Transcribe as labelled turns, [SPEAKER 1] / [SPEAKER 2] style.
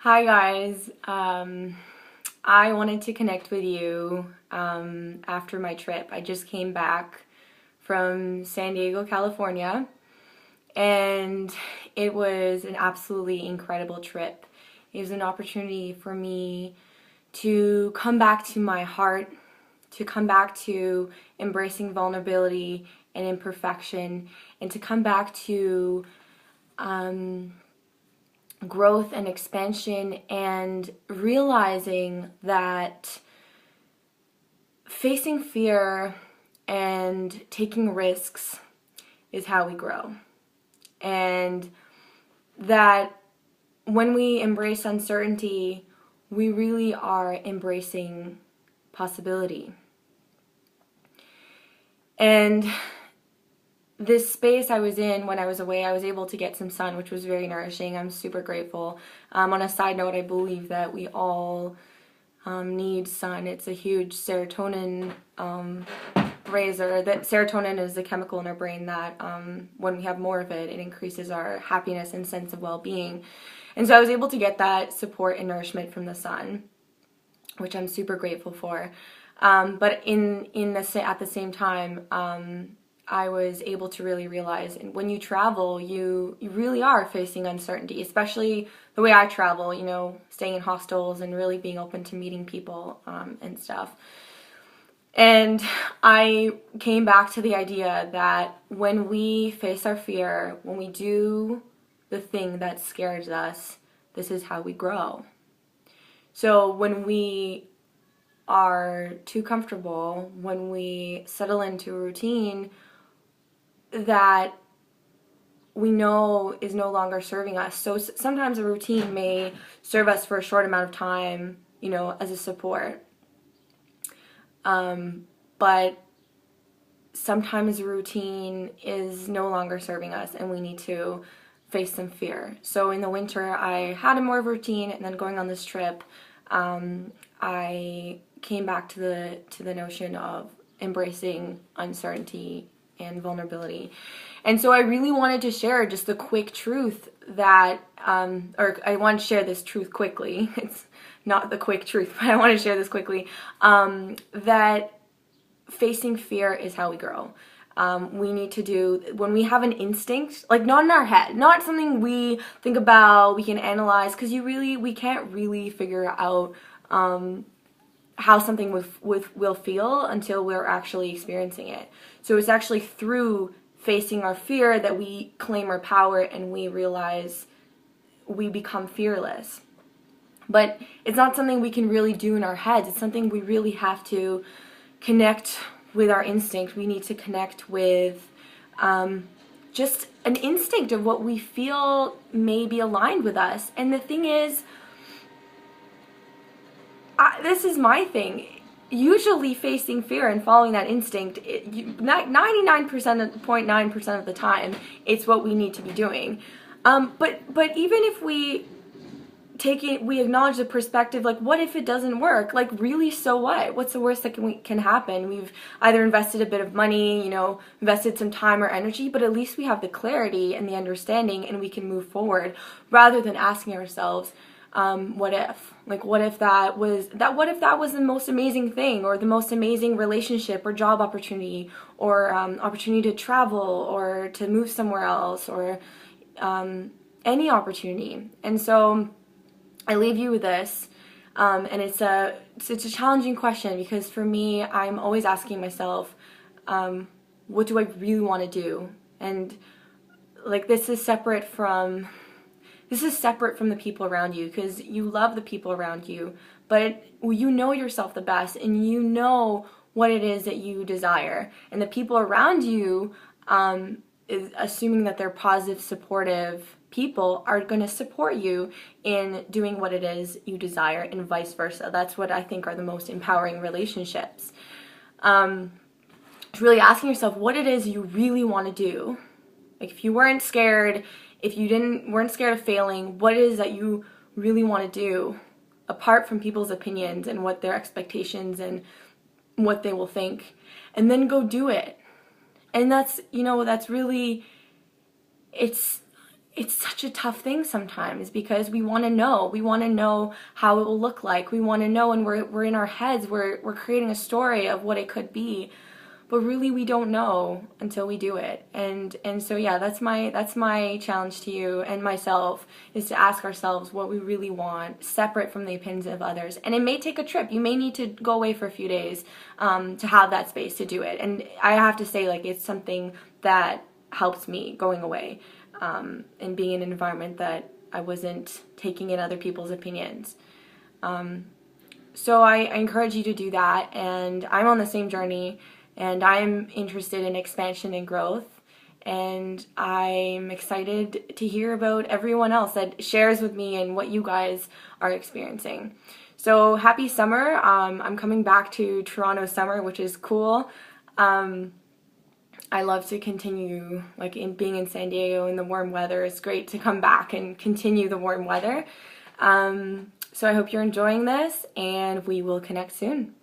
[SPEAKER 1] Hi guys. I wanted to connect with you after my trip. I just came back from San Diego, California, and it was an absolutely incredible trip. It was an opportunity for me to come back to my heart, to come back to embracing vulnerability and imperfection, and to come back to growth and expansion, and realizing that facing fear and taking risks is how we grow. And that when we embrace uncertainty, we really are embracing possibility. And this space I was in when I was away, I was able to get some sun, which was very nourishing. I'm super grateful. On a side note, I believe that we all need sun. It's a huge serotonin raiser. That serotonin is the chemical in our brain that when we have more of it, it increases our happiness and sense of well-being. And so I was able to get that support and nourishment from the sun, which I'm super grateful for. But at the same time, I was able to really realize, and when you travel, you really are facing uncertainty, especially the way I travel, staying in hostels and really being open to meeting people and stuff. And I came back to the idea that when we face our fear, when we do the thing that scares us, this is how we grow. So when we are too comfortable, when we settle into a routine that we know is no longer serving us. So sometimes a routine may serve us for a short amount of time, as a support. But sometimes a routine is no longer serving us and we need to face some fear. So in the winter, I had a more routine, and then going on this trip, I came back to the notion of embracing uncertainty and vulnerability. And so I really wanted to share just the quick truth that, or I want to share this truth quickly. It's not the quick truth, but I want to share this quickly, that facing fear is how we grow. We need to do, when we have an instinct, like not in our head, not something we think about, we can analyze, because we can't really figure out how something will feel until we're actually experiencing it. So it's actually through facing our fear that we claim our power and we realize we become fearless. But it's not something we can really do in our heads. It's something we really have to connect with our instinct. We need to connect with just an instinct of what we feel may be aligned with us. And the thing is, this is my thing. Usually facing fear and following that instinct, 99.9% of the time, it's what we need to be doing. But even if we we acknowledge the perspective, like, what if it doesn't work? Like, really, so what? What's the worst that can happen? We've either invested a bit of money, invested some time or energy, but at least we have the clarity and the understanding, and we can move forward, rather than asking ourselves, what if? Like, what if that was the most amazing thing, or the most amazing relationship or job opportunity, or opportunity to travel or to move somewhere else, or any opportunity. And so I leave you with this, and it's a challenging question, because for me, I'm always asking myself, what do I really want to do? And like, this is separate from the people around you, because you love the people around you, but you know yourself the best, and you know what it is that you desire. And the people around you, assuming that they're positive, supportive people, are going to support you in doing what it is you desire, and vice versa. That's what I think are the most empowering relationships. Really asking yourself what it is you really want to do. Like, if you weren't scared, if you weren't scared of failing, what it is that you really want to do, apart from people's opinions and what their expectations and what they will think, and then go do it. And that's really, it's it's such a tough thing sometimes because we want to know. We want to know how it will look like. We want to know, and we're in our heads. We're creating a story of what it could be, but really we don't know until we do it. And so yeah, that's my challenge to you and myself, is to ask ourselves what we really want, separate from the opinions of others. And it may take a trip. You may need to go away for a few days to have that space to do it. And I have to say, like, it's something that helps me, going away. And being in an environment that I wasn't taking in other people's opinions. So I encourage you to do that, and I'm on the same journey, and I'm interested in expansion and growth, and I'm excited to hear about everyone else that shares with me and what you guys are experiencing. So happy summer. I'm coming back to Toronto summer, which is cool. I love to continue, like, being in San Diego in the warm weather. It's great to come back and continue the warm weather. So I hope you're enjoying this, and we will connect soon.